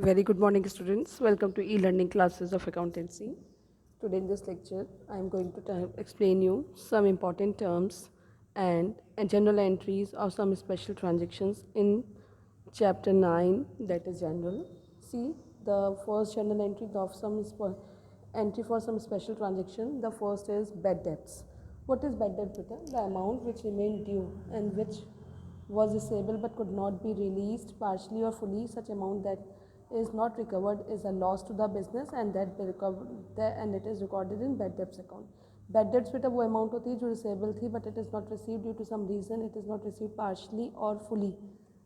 Very good morning, students. Welcome to e-learning classes of accountancy. Today in this lecture, I am going to explain you some important terms and general entries of some special transactions in chapter 9, that is general. See, the first general entry of entry for some special transaction. The first is bad debts. What is bad debt, beta? The amount which remained due and which was disabled but could not be released partially or fully. Such amount that is not recovered is a loss to the business and and it is recorded in bad debts account. Bad debts बेटा वो amount होती है जो disabled थी but it is not received due to some reason, it is not received partially or fully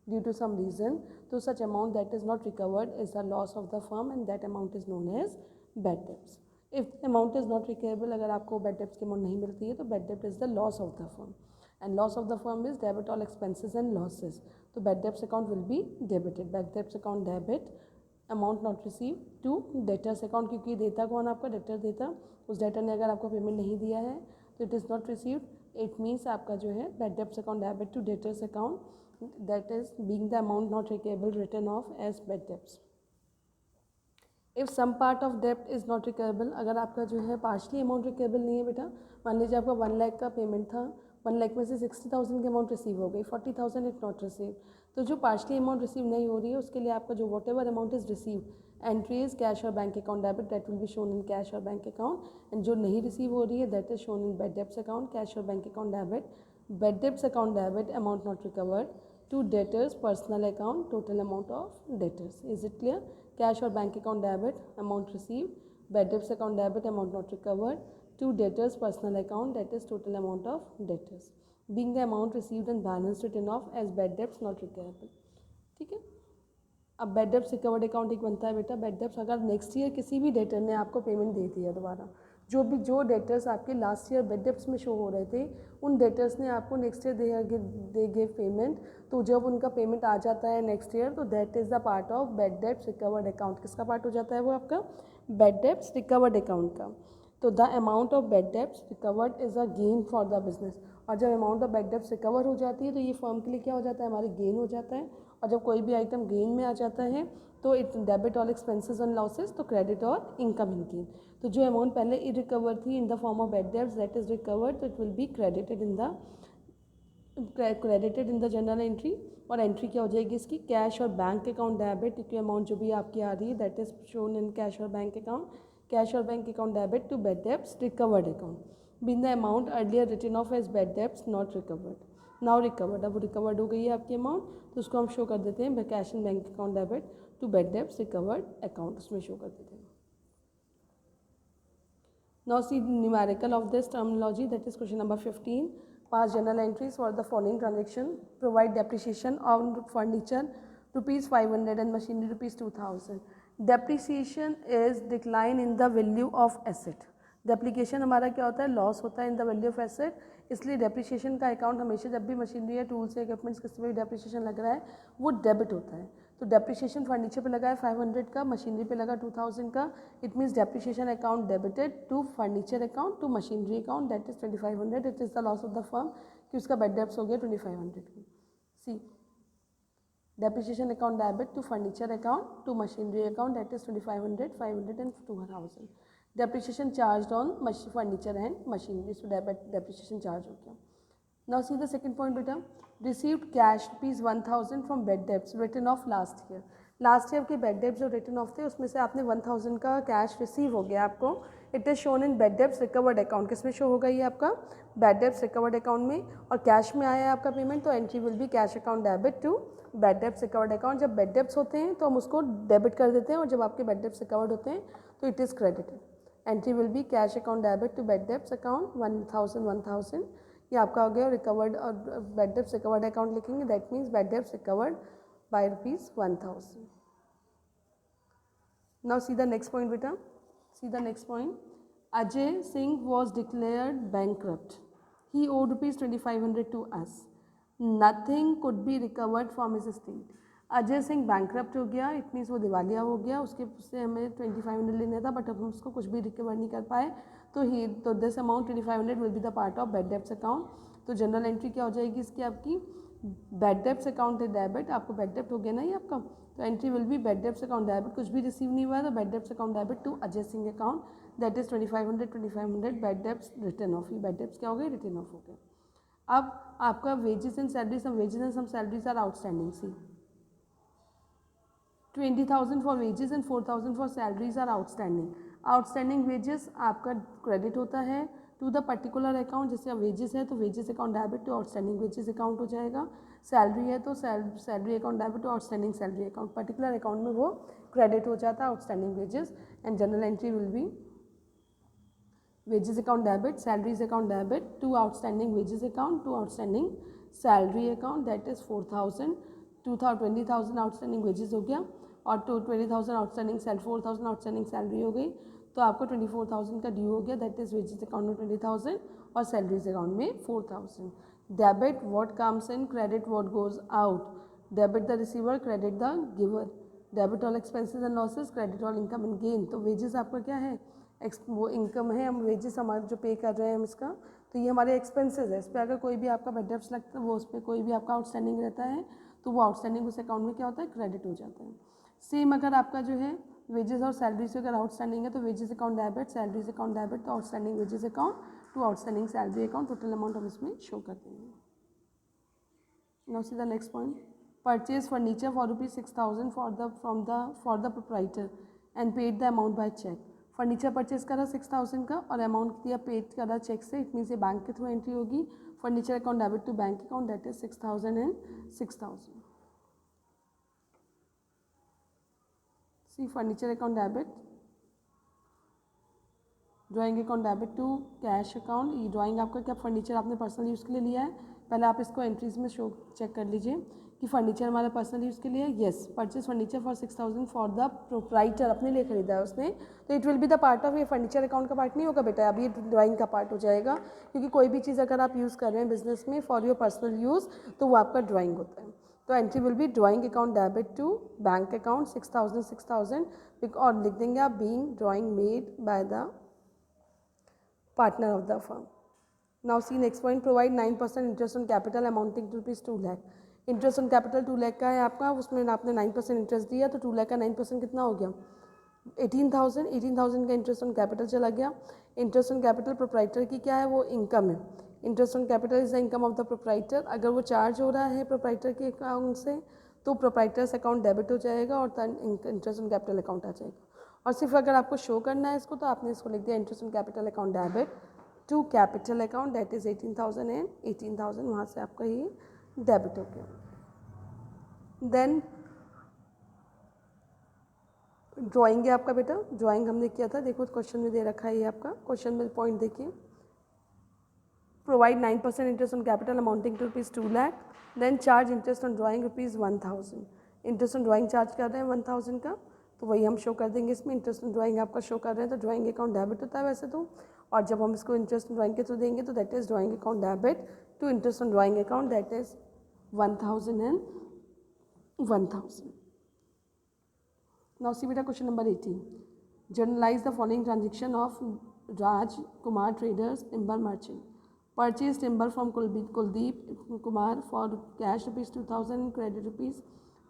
due to some reason. So such amount that is not recovered is a loss of the firm and that amount is known as bad debts. If the amount is not recoverable, अगर आपको bad debts की amount नहीं मिलती है तो bad debt is the loss of the firm. And loss of the firm is debit all expenses and losses. So bad debts account will be debited. Bad debts account debit, amount not received to debtors account, क्योंकि देता कौन आपका debtor देता, उस debtor ने अगर आपको payment नहीं दिया है तो it is not received. It means आपका जो है bad debts account debit to debtors account, that is being the amount not recoverable written off as bad debts. If some part of डेप्ट इज़ नॉट रिकवेबल, अगर आपका जो है partially amount रिकवेबल नहीं है बेटा, मान लीजिए आपका 1 लाख का पेमेंट था, 1 लाख में से 60,000 की अमाउंट रिसीव हो गई, 40,000 इट नॉट रिसीव. तो जो पार्शली अमाउंट रिसीव नहीं हो रही है उसके लिए आपका जो whatever amount is receive, entry is cash और bank account debit, that will be shown in cash और बैंक अकाउंट. एंड जो नहीं रिसीव हो रही है that is shown in bad debts account, cash और bank account debit. Bad debts account debit, amount not recovered to debtors personal account, total amount of debtors. Is it clear? Cash or bank account debit, amount received. Bad debts account debit, amount not recovered. To debtors personal account, that is total amount of debtors. Being the amount received and balance written off as bad debts not recoverable. ठीक है. अब bad debts recovered account एक बनता है बेटा. Bad debts अगर next year किसी भी डेटर ने आपको पेमेंट दे दी है दोबारा, जो डेटर्स आपके लास्ट ईयर बैड डेब्ट्स में शो हो रहे थे, उन डेटर्स ने आपको next year they give payment, तो जब उनका पेमेंट आ जाता है नेक्स्ट ईयर तो that is the part of bad debts recovered account. किसका पार्ट हो जाता है वो आपका? बैड डेब्ट्स रिकवर्ड अकाउंट का. तो the amount of bad debts recovered is a gain for the business. और जब amount of bad debts recover हो जाती है तो ये फर्म के लिए क्या हो जाता है? हमारे गेन हो जाता है. और जब कोई भी आइटम गेन में आ जाता है तो it debit all expenses and losses, तो क्रेडिट और इनकम इन गेन. तो जो अमाउंट पहले इरिकवर थी in the form of bad debts that is recovered, तो it will be credited in the journal entry. और एंट्री क्या हो जाएगी इसकी? कैश और बैंक अकाउंट डेबिट, क्योंकि अमाउंट जो भी आपकी आ रही है that is shown in cash और बैंक अकाउंट. कैश और bank account debit to bad debts recovered account. Being the amount earlier written off as bad debts not recovered, now recovered. अब रिकवर्ड हो गई है आपकी अमाउंट, तो उसको हम शो कर देते हैं cash and bank account debit to bad debts recovered account, उसमें शो कर देते हैं. Now see the numerical of this terminology, that is question number 15. Past journal entries for the following transaction: provide depreciation on furniture rupees 500 and machinery rupees 2000. Depreciation is decline in the value of asset. डेप्लीकेशन हमारा क्या होता है? Loss होता है in the value of asset. इसलिए depreciation का account हमेशा जब भी मशीनरी या टूल्स या इक्विपमेंट्स किसी में भी डेप्रीशिएशन लग रहा है वो डेबिट होता है. तो डेप्रीशिएशन फर्नीचर पे लगा है 500 का, मशीनरी पे लगा 2000 का. It means depreciation account debited to furniture account to machinery account, that is 2500. It is the loss of the firm कि उसका बैड डेब्ट्स हो गया 2500 की. सी depreciation account debit to furniture account to machinery account, that is 2500, 500 and 2000. depreciation charged on furniture and machinery, so depreciation charge हो गया. Now see the second point beta. Received cash rupees 1000 from bad debts written off last year. Last year के bad debts जो return of थे उसमें से आपने 1000 का cash receive हो गया आपको. It is shown in bad debts recovered account. किस में शो होगा ये आपका? बैड डेब्ट्स रिकवर्ड अकाउंट में. और कैश में आया है आपका पेमेंट, तो entry will be cash account debit to bad debts recovered account. जब बैड डेब्ट्स होते हैं तो हम उसको डेबिट कर देते हैं और जब आपके बैड डेब्ट्स रिकवर्ड होते हैं तो it is credited. Entry will be cash account debit to bad debts account 1000. ये आपका हो गया रिकवर्ड. और बैड डेब्ट्स रिकवर्ड अकाउंट लिखेंगे, that means bad debts recovered by rupees 1000. Now see the next point beta. See the next point. Ajay Singh was declared bankrupt. He owed rupees 2500 to us. Nothing could be recovered from his estate. Ajay Singh bankrupt हो गया, it means वो दिवालिया हो गया. उससे हमें 2500 लेना था बट अब हम उसको कुछ भी रिकवर नहीं कर पाए. तो this amount 2500 will be the part of bad debts account. तो जनरल एंट्री क्या हो जाएगी इसकी? आपकी बैड डेब्ट्स अकाउंट है डेबिट. आपको बैड डेब्ट हो गया ना ये आपका, तो entry will be bad debts account debit, कुछ भी रिसीव नहीं हुआ है तो bad debts account debit to Ajay Singh account, that is 2500 bad debts written off. ये बैड डेब्ट्स क्या हो गए, रिटर्न ऑफ हो गए। अब आपका wages and salary, some wages and some salaries are outstanding. See 20,000 for wages and 4,000 for salaries are outstanding. Outstanding wages आपका credit होता है टू द पर्टिकुलर अकाउंट, जैसे वेजेस है तो wages account debit to outstanding wages account हो जाएगा, salary है तो salary account debit to outstanding salary account, particular account में वो क्रेडिट हो जाता है outstanding wages. And general entry will B wages account debit, salaries account debit to outstanding wages account to outstanding salary account, that is 4,000, 20,000 outstanding wages हो गया और 20,000 outstanding 4,000 outstanding salary हो गई, तो आपको 24,000 का ड्यू हो गया, दैट इज वेजेस अकाउंट में 20,000 और सैलरीज अकाउंट में 4,000। Debit what comes in, credit what goes out, debit the receiver, credit the giver, debit all expenses and losses, credit all income and gain. तो wages आपका क्या है, वो income है, हम वेजेस हमारे जो पे कर रहे हैं हम इसका, तो ये हमारे एक्सपेंसेस है, इस पर अगर कोई भी आपका बैड डेब्ट्स लगता है, वो उस पर कोई भी आपका आउटस्टैंडिंग रहता है तो वो आउटस्टैंडिंग उस अकाउंट में क्या होता है, क्रेडिट हो जाता है। सेम अगर आपका जो है वेजेस और सैलरी से अगर आउटस्टैंडिंग है तो wages account debit, salaries account debit, तो outstanding wages account to outstanding salary account, total amount हम इसमें शो कर देंगे। Now see the next point, purchase furniture for ₹6,000 for the proprietor and paid the amount by cheque. Furniture purchase करा 6,000 का और amount दिया paid करा cheque से, इट मीन्स ये बैंक के थ्रू एंट्री होगी, furniture account debit to bank account, that is 6,000 and 6,000। See furniture account debit, drawing account debit to cash account. ये ड्राइंग आपका क्या फर्नीचर आपने पर्सनल यूज़ के लिए लिया है, पहले आप इसको एंट्रीज में शो चेक कर लीजिए कि फर्नीचर हमारा पर्सनल यूज़ के लिए है। Yes, purchase furniture for 6,000 for the proprietor, अपने लिए खरीदा है उसने, तो it will be the part of, ये फर्नीचर अकाउंट का पार्ट नहीं होगा बेटा, अब ये ड्राइंग का पार्ट हो जाएगा, क्योंकि कोई भी चीज़ अगर आप यूज़ कर रहे हैं बिजनेस में फॉर योर पर्सनल यूज़ तो वो आपका ड्राइंग होता है। तो entry will be drawing account debit to bank account 6,000 और लिख देंगे आप being drawing made by the partner of the firm. Now see next point, provide 9% interest on capital amounting to ₹2 lakh. Interest on capital 2 lakh का है आपका, उसमें आपने 9% interest दिया तो 2 लाख का 9% कितना हो गया, 18,000 का इंटरेस्ट ऑन कैपिटल चला गया। इंटरेस्ट ऑन कैपिटल प्रोप्राइटर की क्या है, वो इनकम है, interest on capital is the income of the proprietor. अगर वो चार्ज हो रहा है प्रोप्राइटर के अकाउंट से तो प्रोप्राइटर्स अकाउंट डेबिट हो जाएगा और इंटरेस्ट ऑन कैपिटल अकाउंट आ जाएगा। और सिर्फ अगर आपको शो करना है इसको तो आपने इसको लिख दिया interest on capital account debit to capital account, that is 18,000 and 18,000, वहाँ से आपका ये डेबिट हो गया। देन ड्राइंग है आपका बेटा, ड्राइंग हमने किया था, देखो क्वेश्चन में दे रखा है ये आपका, क्वेश्चन में पॉइंट देखिए, provide 9% interest on capital amounting to ₹2 lakh, then charge interest on drawing ₹1,000। Interest on drawing charge कर रहे हैं 1,000 का, तो वही हम शो कर देंगे इसमें। इंटरेस्ट ऑन ड्राइंग आपका शो कर रहे हैं तो ड्राइंग अकाउंट डेबिट होता है वैसे तो, और जब हम इसको इंटरेस्ट ऑन ड्राइंग के थ्रू देंगे तो that is drawing account debit to interest on drawing account, that is 1,000 and 1,000। Now see बेटा question number 18, journalise the following transaction of Raj Kumar traders timber merchant, purchase timber from Kuldeep Kumar for cash ₹2,000, credit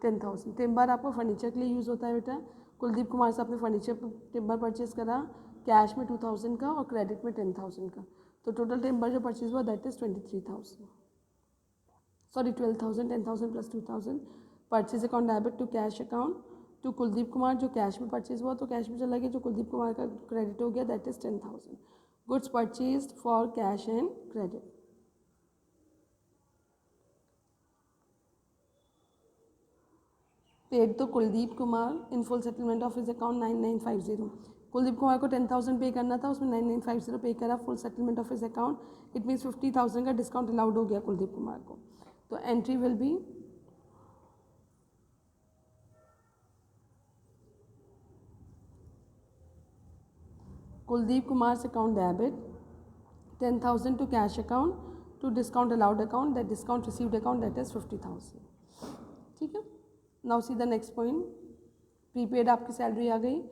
₹10,000। Timber आपको furniture के लिए use होता है बेटा, कुलदीप कुमार से आपने furniture timber purchase करा कैश में 2,000 का और क्रेडिट में 10,000 का, तो टोटल टिम्बर जो परचेज हुआ that is 12,000 10,000 plus 2,000। Purchase account debit to cash account to Kuldeep Kumar, जो कैश में परचेज हुआ तो कैश में चला गया, जो कुलदीप कुमार का क्रेडिट हो गया that is 10,000। Goods purchase for cash and credit, paid to Kuldeep Kumar in full settlement of his account 9950। Kuldeep Kumar को 10,000 पे करना था, उसमें 9950 पे करा full settlement of his account, it means 50,000 का डिस्काउंट अलाउड हो गया कुलदीप कुमार को। तो entry will be Kuldeep Kumar account debit 10,000 to cash account to discount allowed account, that discount received account that is 50,000। ठीक है, now see the next point, prepaid आपकी salary आ गई,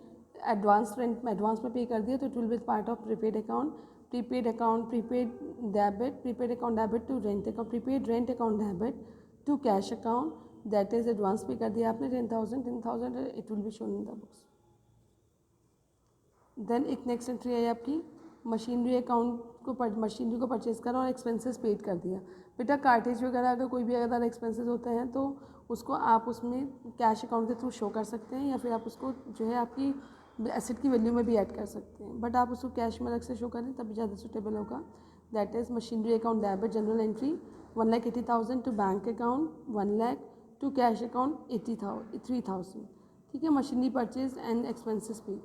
एडवांस रेंट में एडवांस में पे कर दिया तो it will be part of prepaid account, prepaid account prepaid account debit to rent account, prepaid rent account debit to cash account that is advance pay कर दिया आपने 10,000 it will be shown in the books. Then एक next entry आई आपकी machinery account machinery को purchase करा और expenses paid कर दिया। बेटा कार्टेज वगैरह अगर कोई भी अगर एक्सपेंसेस होते हैं तो उसको आप उसमें कैश अकाउंट के थ्रू शो कर सकते हैं या फिर आप उसको जो है आपकी एसेट की वैल्यू में भी ऐड कर सकते हैं, बट आप उसको कैश में अलग से शो करें तभी ज़्यादा सुटेबल होगा। That is machinery account debit journal entry 1,80,000 to bank account 1 lakh to cash account 3,000। ठीक है, machinery purchase and expenses paid.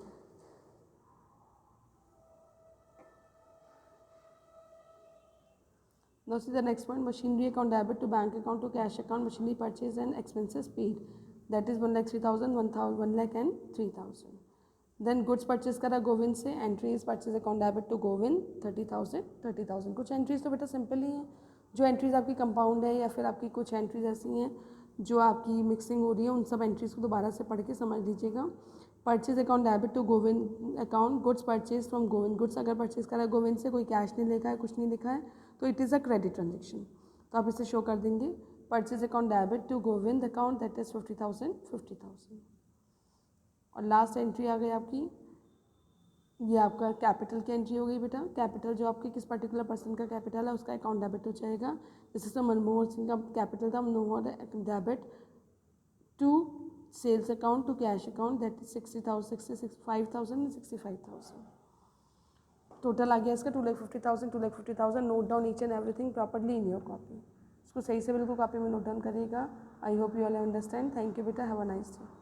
Now see the next point, machinery account debit to bank account to cash account, machinery purchase and expenses paid. That is 1,03,000, 1 lakh and 3,000. Then goods purchase करा गोविंद से, entry is purchase account debit to Govind 30,000। कुछ entries तो बेटा simple ही हैं, जो entries आपकी compound है या फिर आपकी कुछ entries ऐसी हैं जो आपकी मिक्सिंग हो रही है, उन सब entries को दोबारा से पढ़ के समझ लीजिएगा। Purchase account debit to Govind account, goods purchase from Govind, goods अगर परचेज करा है गोविंद से, कोई कैश नहीं लिखा है, कुछ नहीं लिखा है, तो it is a credit transaction, तो आप इसे शो कर देंगे। Purchase account debit to Govind account that is 50,000। और लास्ट एंट्री आ गई आपकी, ये आपका कैपिटल की एंट्री हो गई बेटा। कैपिटल जो आपके किस पर्टिकुलर पर्सन का कैपिटल है उसका अकाउंट डेबिट हो जाएगा। जैसे मनमोहन सिंह का कैपिटल था, Manmohan debit to sales account to cash account that is 60,000, 65,000 and 65,000। Total आ गया इसका 2,50,000, 2,50,000। Note down each and everything properly in your copy, इसको सही से बिल्कुल कॉपी में नोट डाउन करिएगा। I hope you all understand. Thank you बेटा, हैव अ नाइस डे।